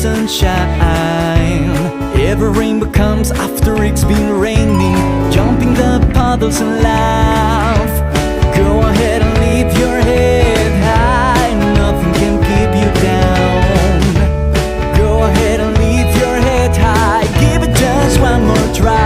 sunshine. Every rainbow comes after it's been raining. Jumping the puddles and laugh. Go ahead and leave your head high. Nothing can keep you down. Go ahead and leave your head high. Give it just one more try.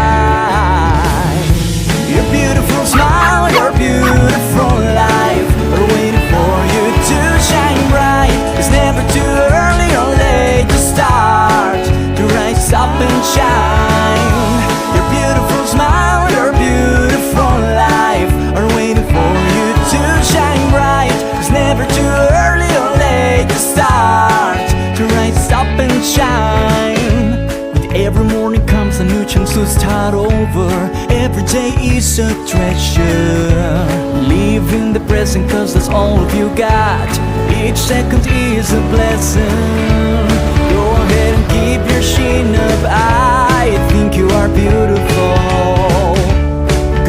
Your beautiful smile, your beautiful life are waiting for you to shine bright. It's never too early or late to start, to rise up and shine. Your beautiful smile, your beautiful life are waiting for you to shine bright. It's never too early or late to start, to rise up and shine. With every morning comes a new chance to start over. Every day is a treasure. Live in the present, cause that's all of you got. Each second is a blessing. Go ahead and keep your chin up. I think you are beautiful.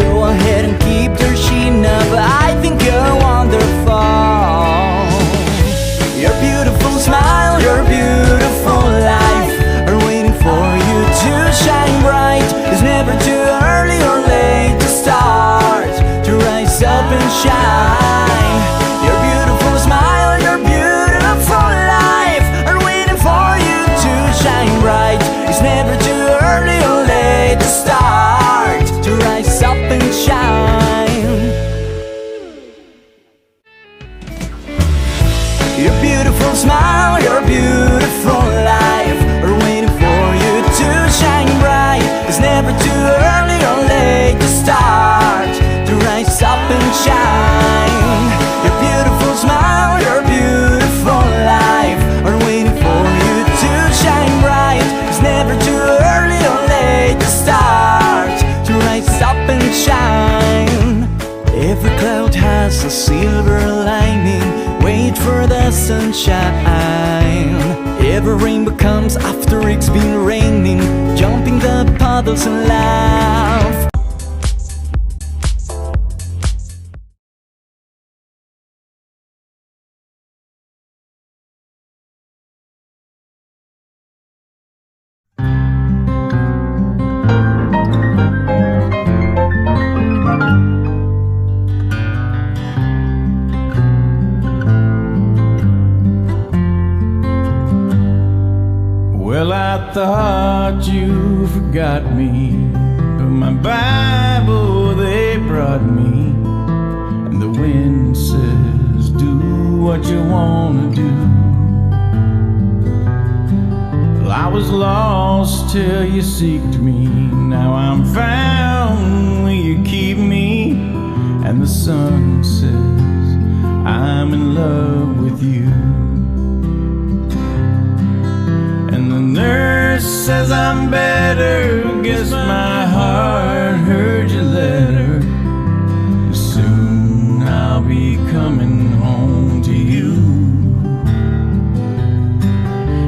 Go ahead and keep your chin up. I think you're wonderful. Your beautiful smile, your beautiful life are waiting for you to shine bright. It's never too early or late to start, to rise up and shine. Your beautiful smile, your beautiful life are waiting for you to shine bright. It's never too early or late to start, to rise up and shine. Your beautiful smile, your beautiful life are waiting for you to shine bright. It's never too early or late to start, to rise up and shine. Your beautiful smile, your beautiful life are waiting for you to shine bright. It's never too early or late to start, to rise up and shine. Every cloud has a silver lining. Wait for the sunshine. Every rainbow comes after it's been raining. Jumping the puddles and laugh. Well, I thought you forgot me, but my Bible they brought me, and the wind says, do what you wanna do. Well, I was lost till you seeked me. Now I'm found, will you keep me? And the sun says, I'm in love with you. And the nurse says I'm better. Guess my heart heard your letter. Soon I'll be coming home to you.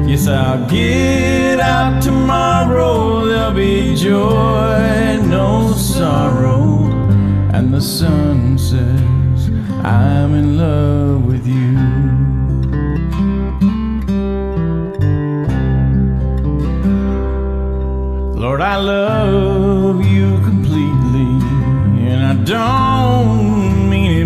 Yes, I'll get out tomorrow. There'll be joy, no sorrow. And the sun says I'm in love with you. Lord, I love you completely, and I don't